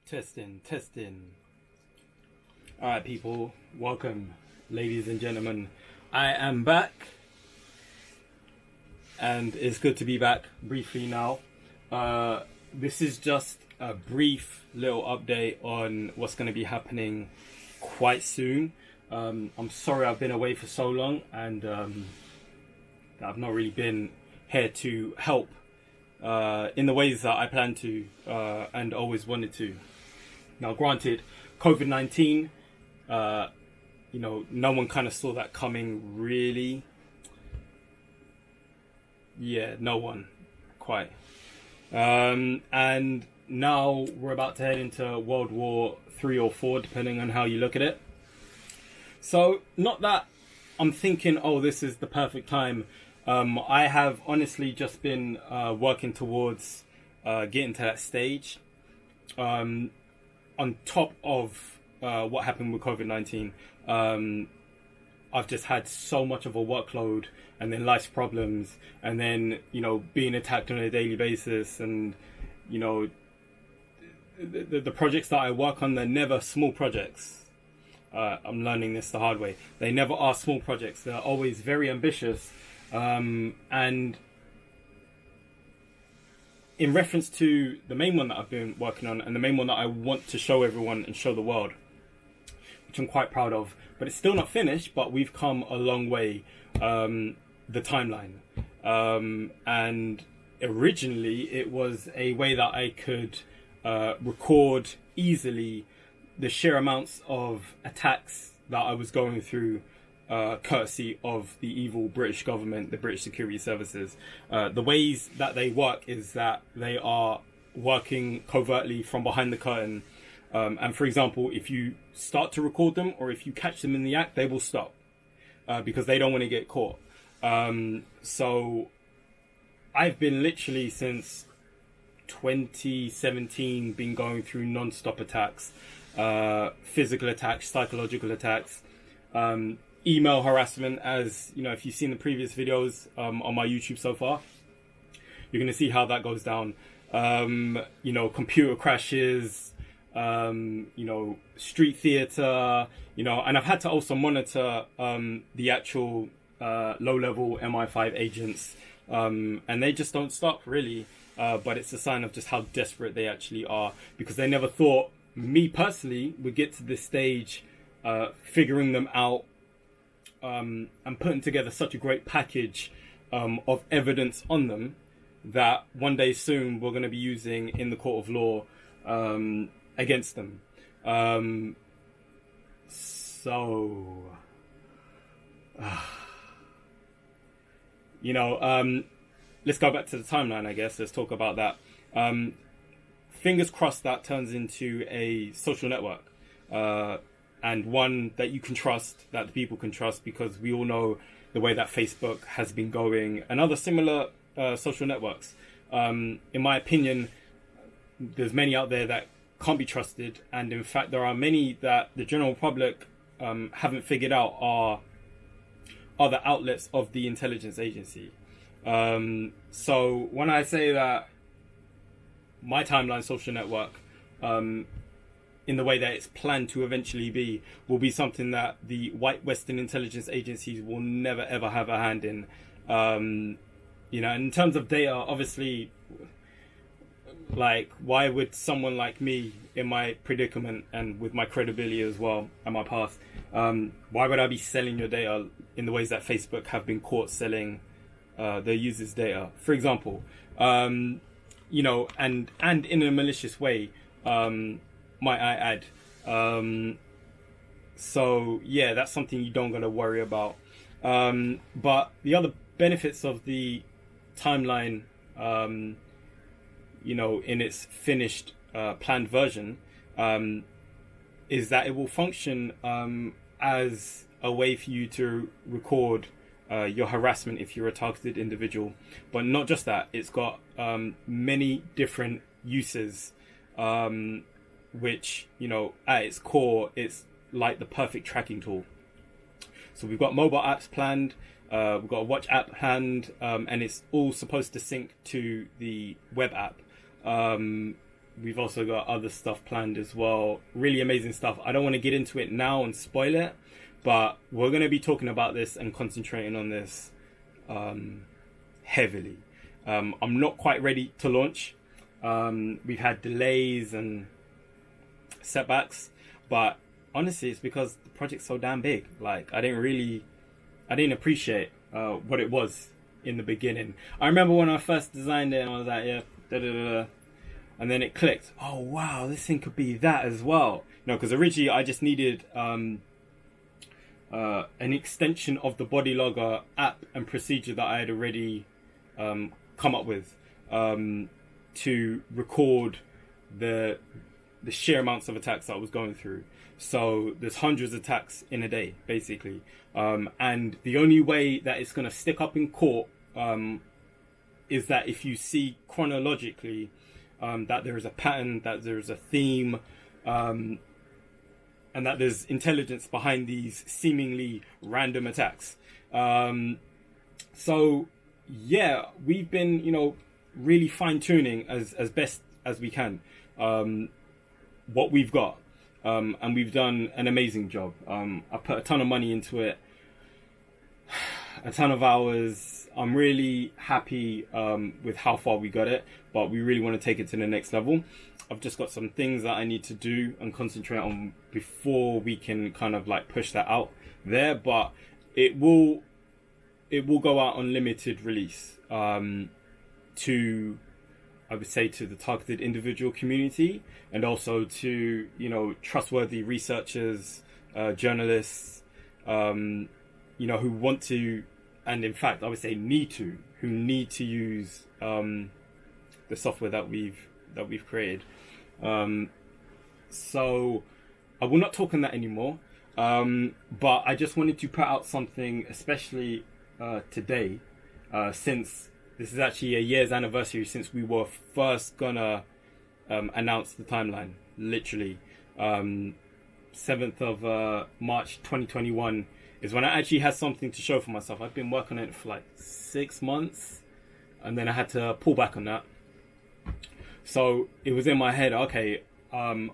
Testing. Alright, people, welcome, ladies and gentlemen. I am back, and it's good to be back briefly now. This is just a brief little update on what's going to be happening quite soon. I'm sorry I've been away for so long, and I've not really been here to help in the ways that I planned to and always wanted to. Now, granted, COVID-19, no one kind of saw that coming, really. Yeah, no one, quite. And now we're about to head into World War III or IV, depending on how you look at it. So, not that I'm thinking, oh, this is the perfect time. I have honestly just been working towards getting to that stage. On top of what happened with COVID-19, I've just had so much of a workload, and then life's problems, and then, being attacked on a daily basis, and, the projects that I work on, they're never small projects. I'm learning this the hard way. They never are small projects. They're always very ambitious. And in reference to the main one that I've been working on, and the main one that I want to show everyone and show the world, which I'm quite proud of, but it's still not finished, but we've come a long way, the timeline. And originally it was a way that I could record easily the sheer amounts of attacks that I was going through, courtesy of the evil British government, the British security services. The ways that they work is that they are working covertly from behind the curtain. And for example, if you start to record them, or if you catch them in the act, they will stop because they don't want to get caught. So I've been literally since 2017 been going through non-stop attacks, physical attacks, psychological attacks, email harassment. As if you've seen the previous videos on my YouTube so far, you're going to see how that goes down. Computer crashes, street theater, and I've had to also monitor the actual low-level MI5 agents, and they just don't stop, really. But it's a sign of just how desperate they actually are, because they never thought me personally would get to this stage, figuring them out, and putting together such a great package of evidence on them that one day soon we're going to be using in the court of law against them. Let's go back to the timeline, I guess. Let's talk about that. Fingers crossed that turns into a social network. And one that you can trust, that the people can trust, because we all know the way that Facebook has been going, and other similar social networks. In my opinion, there's many out there that can't be trusted, and in fact there are many that the general public haven't figured out are the outlets of the intelligence agency. So when I say that my timeline social network, in the way that it's planned to eventually be, will be something that the white Western intelligence agencies will never ever have a hand in. In terms of data, obviously, like, why would someone like me in my predicament and with my credibility as well and my past, why would I be selling your data in the ways that Facebook have been caught selling their users' data, for example, and in a malicious way, might I add. So yeah, that's something you don't gotta worry about. But the other benefits of the timeline, in its finished planned version, is that it will function as a way for you to record your harassment if you're a targeted individual. But not just that, it's got many different uses, which, at its core, it's like the perfect tracking tool. So we've got mobile apps planned, we've got a watch app planned, and it's all supposed to sync to the web app. we've also got other stuff planned as well. Really amazing stuff. I don't want to get into it now and spoil it, but we're going to be talking about this and concentrating on this heavily. I'm not quite ready to launch. We've had delays and setbacks, but honestly, it's because the project's so damn big. Like, I didn't appreciate what it was in the beginning. I remember when I first designed it and I was like, yeah, da da da da. And then it clicked. Oh wow, this thing could be that as well. No, because originally I just needed an extension of the body logger app and procedure that I had already come up with to record the sheer amounts of attacks that I was going through. So there's hundreds of attacks in a day, basically. And the only way that it's going to stick up in court is that if you see chronologically that there is a pattern, that there's a theme, and that there's intelligence behind these seemingly random attacks. So yeah, we've been, really fine-tuning as best as we can what we've got. And we've done an amazing job. I put a ton of money into it, a ton of hours. I'm really happy with how far we got it, but we really want to take it to the next level. I've just got some things that I need to do and concentrate on before we can kind of like push that out there, but it will go out on limited release to, I would say, to the targeted individual community, and also to, trustworthy researchers, journalists, who want to, and in fact, I would say who need to use the software that we've created. So I will not talk on that anymore. But I just wanted to put out something, especially today, since this is actually a year's anniversary since we were first gonna announce the timeline. Literally, 7th of March 2021 is when I actually had something to show for myself. I've been working on it for like 6 months, and then I had to pull back on that. So it was in my head, okay,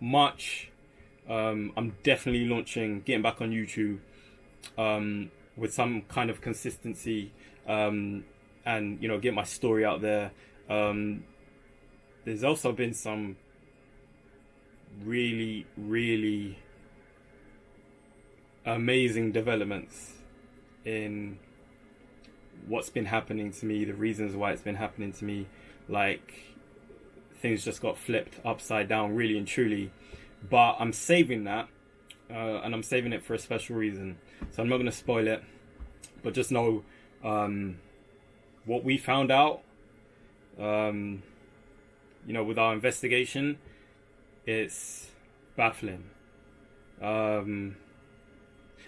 March, I'm definitely getting back on YouTube with some kind of consistency, and get my story out there. There's also been some really, really amazing developments in what's been happening to me, the reasons why it's been happening to me. Like, things just got flipped upside down, really and truly. But I'm saving that, and I'm saving it for a special reason. So I'm not going to spoil it, but just know what we found out, with our investigation, it's baffling. And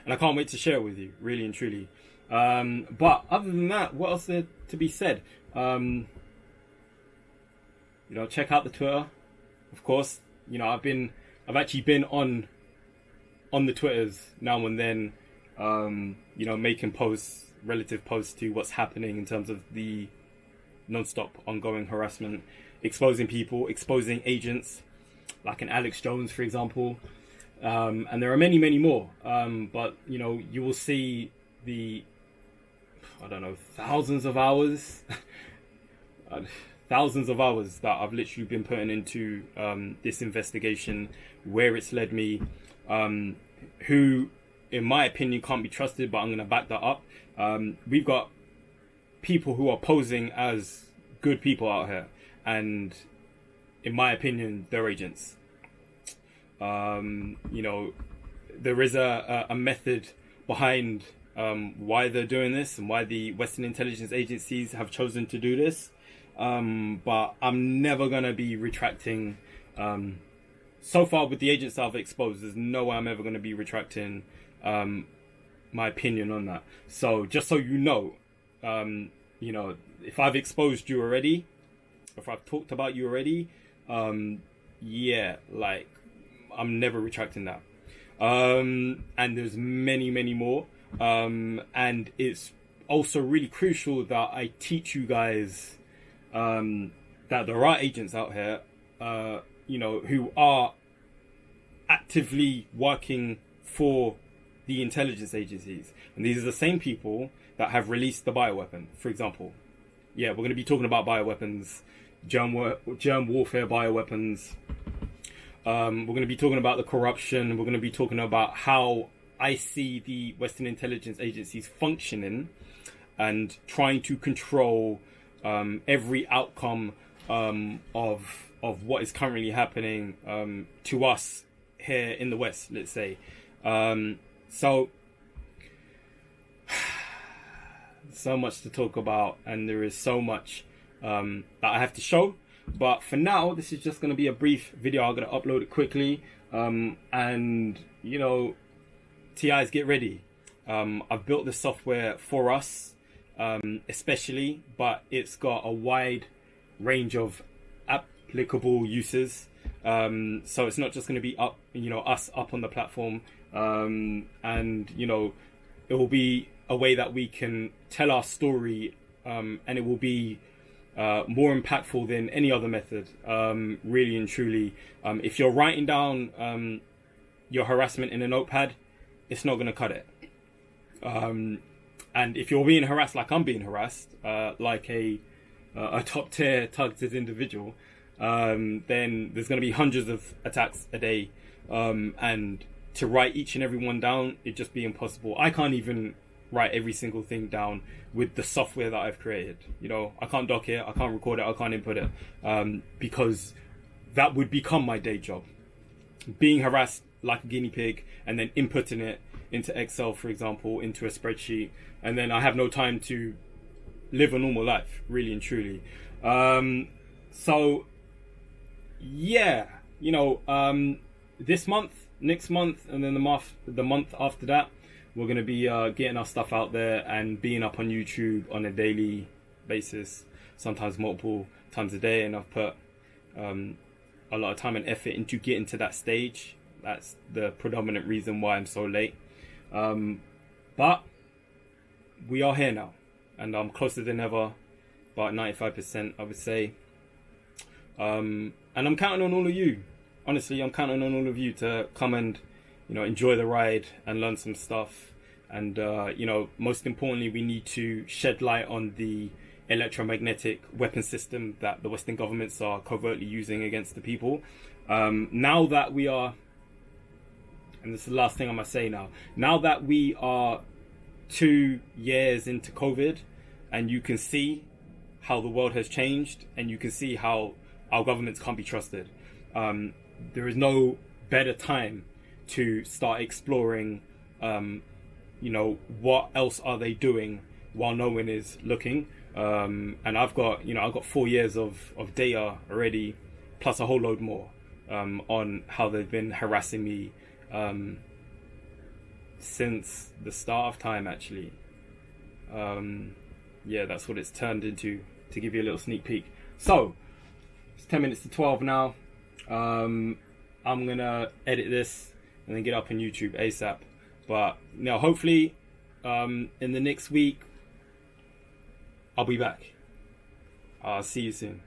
I can't wait to share it with you, really and truly. But other than that, what else is there to be said? Check out the Twitter, of course. I've actually been on the Twitters now and then, making relative posts to what's happening in terms of the non-stop ongoing harassment, exposing people, exposing agents, like an Alex Jones, for example. And there are many, many more. But, you will see the, thousands of hours that I've literally been putting into this investigation, where it's led me, who, in my opinion, can't be trusted, but I'm going to back that up. We've got people who are posing as good people out here, and in my opinion, they're agents. There is a method behind why they're doing this and why the Western intelligence agencies have chosen to do this. But I'm never going to be retracting. So far with the agents I've exposed, there's no way I'm ever going to be retracting my opinion on that. So just so you know, if I've exposed you already, if I've talked about you already, I'm never retracting that. And there's many, many more. And it's also really crucial that I teach you guys that there are agents out here, who are actively working for the intelligence agencies. And these are the same people that have released the bioweapon, for example. Yeah, we're going to be talking about bioweapons, germ warfare bioweapons. We're going to be talking about the corruption. We're going to be talking about how I see the Western intelligence agencies functioning and trying to control every outcome of what is currently happening to us here in the West, let's say. So much to talk about, and there is so much that I have to show. But for now, this is just going to be a brief video. I'm going to upload it quickly. And, TIs, get ready. I've built this software for us, especially, but it's got a wide range of applicable uses. So it's not just going to be us up on the platform. And, it will be a way that we can tell our story, and it will be more impactful than any other method, really and truly. If you're writing down your harassment in a notepad, it's not going to cut it. And if you're being harassed like I'm being harassed, like a top tier targeted individual, then there's going to be hundreds of attacks a day, and to write each and every one down, it'd just be impossible. I can't even write every single thing down with the software that I've created. I can't dock it, I can't record it, I can't input it, because that would become my day job. Being harassed like a guinea pig and then inputting it into Excel, for example, into a spreadsheet, and then I have no time to live a normal life, really and truly. So yeah, this month, next month, and then the month after that, we're going to be getting our stuff out there and being up on YouTube on a daily basis, sometimes multiple times a day. And I've put a lot of time and effort into getting to that stage. That's the predominant reason why I'm so late. But we are here now, and I'm closer than ever, about 95%, I would say. And I'm counting on all of you. Honestly, I'm counting on all of you to come and enjoy the ride and learn some stuff. And, most importantly, we need to shed light on the electromagnetic weapon system that the Western governments are covertly using against the people. Now that we are, and this is the last thing I'm going to say now that we are 2 years into COVID, and you can see how the world has changed, and you can see how our governments can't be trusted, there is no better time to start exploring, what else are they doing while no one is looking. And I've got 4 years of data already, plus a whole load more, on how they've been harassing me, since the start of time, actually. Yeah, that's what it's turned into, to give you a little sneak peek. So, it's 10 minutes to 12 now. I'm gonna edit this and then get up on YouTube ASAP. But hopefully, in the next week, I'll be back. I'll see you soon.